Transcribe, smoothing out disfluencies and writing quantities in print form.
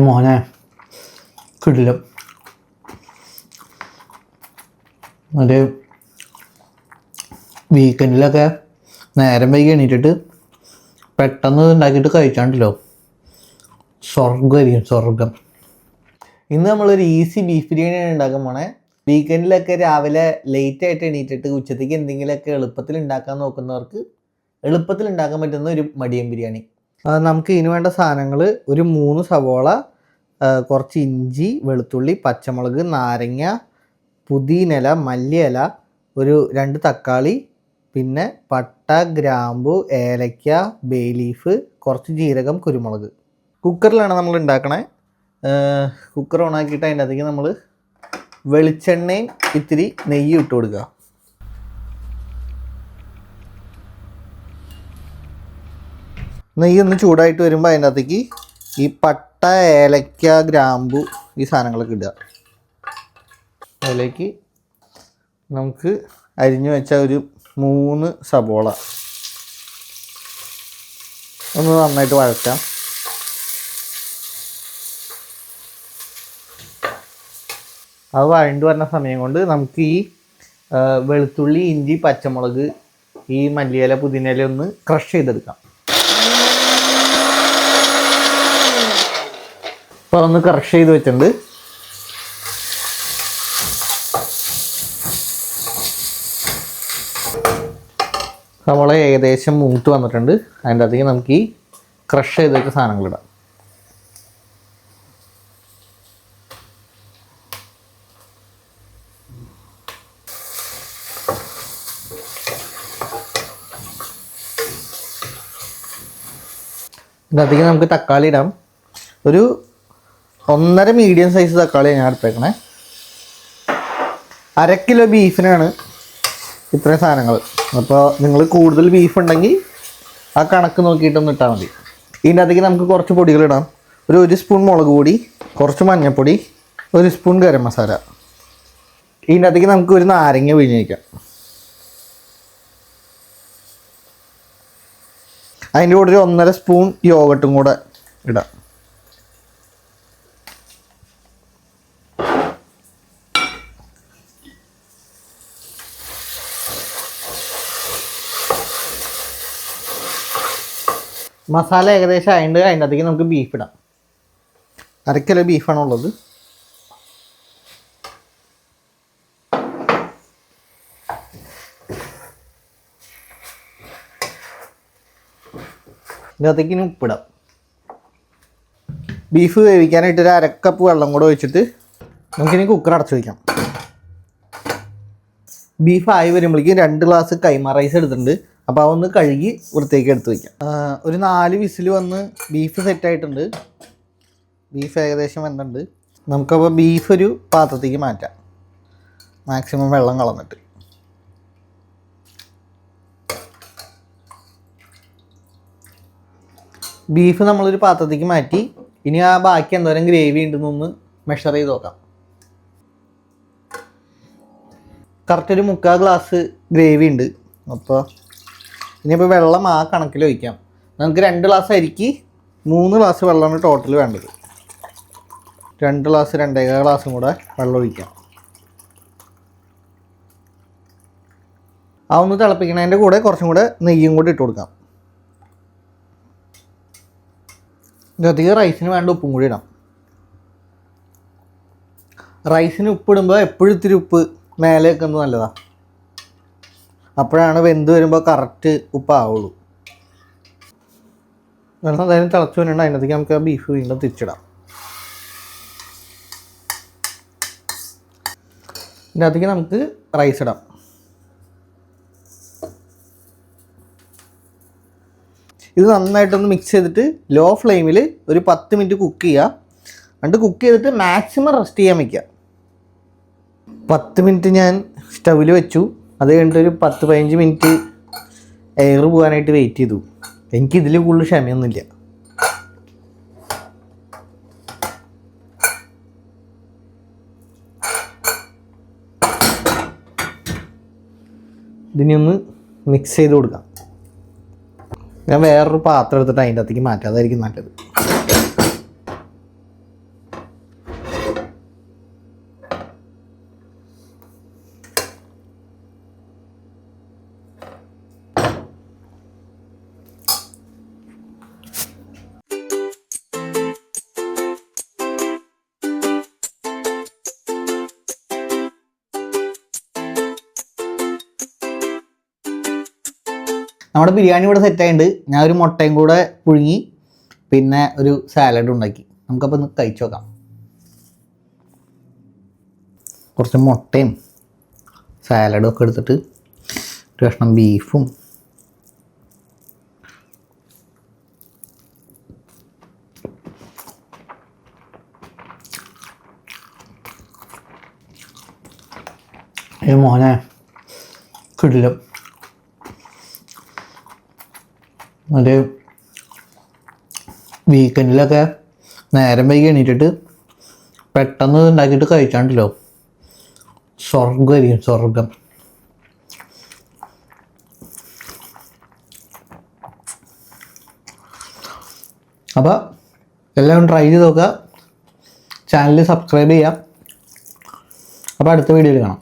മോനെ കിടില ഒരു വീക്കെൻഡിലൊക്കെ നേരം വൈകി എണീറ്റിട്ട് പെട്ടെന്ന് ഉണ്ടാക്കിയിട്ട് കഴിച്ചാണ്ടല്ലോ സ്വർഗമായിരിക്കും സ്വർഗം. ഇന്ന് നമ്മളൊരു ഈസി ബീഫ് ബിരിയാണിയാണ് ഉണ്ടാക്കാൻ പോണേ. വീക്കെൻഡിലൊക്കെ രാവിലെ ലേറ്റായിട്ട് എണീറ്റിട്ട് ഉച്ചത്തേക്ക് എന്തെങ്കിലുമൊക്കെ എളുപ്പത്തിൽ ഉണ്ടാക്കാൻ നോക്കുന്നവർക്ക് എളുപ്പത്തിൽ ഉണ്ടാക്കാൻ പറ്റുന്ന ഒരു മടിയൻ ബിരിയാണി. നമുക്ക് ഇതിന് വേണ്ട സാധനങ്ങൾ: ഒരു 3 സവോള, കുറച്ച് ഇഞ്ചി, വെളുത്തുള്ളി, പച്ചമുളക്, നാരങ്ങ, പുതിനയില, മല്ലിയില, ഒരു 2 തക്കാളി, പിന്നെ പട്ട, ഗ്രാമ്പു, ഏലക്ക, ബേ ലീഫ്, കുറച്ച് ജീരകം, കുരുമുളക്. കുക്കറിലാണ് നമ്മൾ ഉണ്ടാക്കണേ. കുക്കർ ഓണാക്കിയിട്ട് അതിൻ്റെ അകത്തേക്ക് നമ്മൾ വെളിച്ചെണ്ണയും ഇത്തിരി നെയ്യും ഇട്ട് കൊടുക്കുക. നെയ്യ് ഒന്ന് ചൂടായിട്ട് വരുമ്പോൾ അതിൻ്റെ അകത്തേക്ക് ഈ പട്ട, ഏലക്ക, ഗ്രാമ്പു ഈ സാധനങ്ങളൊക്കെ ഇടുക. അതിലേക്ക് നമുക്ക് അരിഞ്ഞു വെച്ച ഒരു 3 സബോള ഒന്ന് നന്നായിട്ട് വഴറ്റാം. അത് വഴണ്ട് വരുന്ന സമയം കൊണ്ട് നമുക്ക് ഈ വെളുത്തുള്ളി, ഇഞ്ചി, പച്ചമുളക്, ഈ മല്ലിയില, പുതിനയില ഒന്ന് ക്രഷ് ചെയ്തെടുക്കാം. അപ്പോൾ ഒന്ന് ക്രഷ് ചെയ്ത് വെച്ചിട്ടുണ്ട്. സവോള ഏകദേശം മൂത്ത് വന്നിട്ടുണ്ട്. അതിൻ്റെ അകത്തേക്ക് നമുക്ക് ഈ ക്രഷ് ചെയ്ത് വെച്ച സാധനങ്ങളിടാം. ഇതിനകത്തേക്ക് നമുക്ക് തക്കാളി ഇടാം. ഒരു 1.5 മീഡിയം സൈസ് തക്കാളിയാണ് ഞാൻ എടുത്തേക്കണേ. 1/2 കിലോ ബീഫിനാണ് ഇത്രയും സാധനങ്ങൾ. അപ്പോൾ നിങ്ങൾ കൂടുതൽ ബീഫ് ഉണ്ടെങ്കിൽ ആ കണക്ക് നോക്കിയിട്ടൊന്ന് ഇട്ടാൽ മതി. ഇതിൻ്റെ അകത്തേക്ക് നമുക്ക് കുറച്ച് പൊടികളിടാം. ഒരു 1 സ്പൂൺ മുളക് പൊടി, കുറച്ച് മഞ്ഞൾപ്പൊടി, 1 സ്പൂൺ ഗരം മസാല. ഇതിൻ്റെ അകത്തേക്ക് നമുക്ക് ഒരു നാരങ്ങ പിഴിഞ്ഞ് വയ്ക്കാം. അതിൻ്റെ കൂടെ ഒരു 1.5 സ്പൂൺ യോഗട്ടും കൂടെ ഇടാം. മസാല ഏകദേശം ആയതുകൊണ്ട് അതിൻ്റെ അകത്തേക്ക് നമുക്ക് ബീഫ് ഇടാം. 1/2 കിലോ ബീഫാണുള്ളത്. ഇതിനകത്തേക്ക് ഇനി ഉപ്പിടാം. ബീഫ് വേവിക്കാനായിട്ട് ഒരു 1/2 കപ്പ് വെള്ളം കൂടെ ഒഴിച്ചിട്ട് നമുക്കിനി കുക്കർ അടച്ചു വയ്ക്കാം. ബീഫ് ആയി വരുമ്പോഴേക്കും 2 ഗ്ലാസ് കൈമ റൈസ് എടുത്തിട്ടുണ്ട്. അപ്പോൾ അതൊന്ന് കഴുകി വൃത്തിയാക്കി എടുത്ത് വയ്ക്കാം. ഒരു 4 വിസിൽ വന്ന് ബീഫ് സെറ്റായിട്ടുണ്ട്. ബീഫ് ഏകദേശം വെന്തുണ്ട്. നമുക്കപ്പോൾ ബീഫ് ഒരു പാത്രത്തേക്ക് മാറ്റാം, മാക്സിമം വെള്ളം കളഞ്ഞിട്ട്. ബീഫ് നമ്മളൊരു പാത്രത്തേക്ക് മാറ്റി. ഇനി ആ ബാക്കി എന്തോരം ഗ്രേവി ഉണ്ടെന്നൊന്ന് മെഷർ ചെയ്ത് നോക്കാം. കറക്റ്റ് ഒരു 3/4 ഗ്ലാസ് ഗ്രേവി ഉണ്ട്. അപ്പോൾ ഇനിയിപ്പോൾ വെള്ളം ആ കണക്കിൽ ഒഴിക്കാം. നമുക്ക് 2 ഗ്ലാസ് അരിക്ക് 3 ഗ്ലാസ് വെള്ളമാണ് ടോട്ടൽ വേണ്ടത്. 2 ഗ്ലാസ് 2.25 ഗ്ലാസും കൂടെ വെള്ളം ഒഴിക്കാം. ആ ഒന്ന് തിളപ്പിക്കണതിൻ്റെ കൂടെ കുറച്ചും കൂടെ നെയ്യും കൂടി ഇട്ട് കൊടുക്കാം. ഇതിനകത്തേക്ക് റൈസിന് വേണ്ട ഉപ്പും കൂടി ഇടാം. റൈസിന് ഉപ്പിടുമ്പോൾ എപ്പോഴും ഇത്തിരി ഉപ്പ് മേലെ വെക്കുന്നത് നല്ലതാണ്. അപ്പോഴാണ് വെന്ത് വരുമ്പോൾ കറക്റ്റ് ഉപ്പാവുള്ളൂ. വെള്ളം എന്തായാലും തിളച്ച് വരുന്നുണ്ട്. അതിനകത്തേക്ക് നമുക്ക് ആ ബീഫ് വീണ്ടും തിരിച്ചിടാം. ഇതിനകത്തേക്ക് നമുക്ക് റൈസ് ഇടാം. ഇത് നന്നായിട്ടൊന്ന് മിക്സ് ചെയ്തിട്ട് ലോ ഫ്ലെയിമിൽ ഒരു 10 മിനിറ്റ് കുക്ക് ചെയ്യുക. എന്നിട്ട് കുക്ക് ചെയ്തിട്ട് മാക്സിമം റെസ്റ്റ് ചെയ്യാൻ വയ്ക്കുക. 10 മിനിറ്റ് ഞാൻ സ്റ്റൗവിൽ വെച്ചു. അത് കഴിഞ്ഞിട്ട് ഒരു 10-15 മിനിറ്റ് എയർ പോകാനായിട്ട് വെയിറ്റ് ചെയ്തു. എനിക്കിതിൽ കൂടുതൽ ക്ഷമയൊന്നുമില്ല. ഇതിനെ ഒന്ന് മിക്സ് ചെയ്ത് കൊടുക്കാം. ഞാൻ വേറൊരു പാത്രം എടുത്തിട്ട് അതിൻ്റെ അകത്തേക്ക് മാറ്റാം, അതായിരിക്കും നല്ലത്. നമ്മുടെ ബിരിയാണി ഇവിടെ സെറ്റായിട്ടുണ്ട്. ഞാൻ ഒരു മുട്ടയും കൂടെ പുഴുങ്ങി പിന്നെ ഒരു സാലഡ് ഉണ്ടാക്കി. നമുക്കപ്പോൾ ഒന്ന് കഴിച്ചു നോക്കാം. കുറച്ച് മുട്ടയും സാലഡും ഒക്കെ എടുത്തിട്ട് ഒരു കഷ്ണം ബീഫും മോനെ കിടിലം. അത് വീക്കെൻഡിലൊക്കെ നേരം വൈകി എണീറ്റിട്ട് പെട്ടെന്ന് ഉണ്ടാക്കിയിട്ട് കഴിച്ചാണ്ടല്ലോ, സ്വർഗമായിരിക്കും, സ്വർഗം. അപ്പോൾ എല്ലാവരും ട്രൈ ചെയ്ത് നോക്കുക. ചാനൽ സബ്സ്ക്രൈബ് ചെയ്യാം. അപ്പോൾ അടുത്ത വീഡിയോയിൽ കാണാം.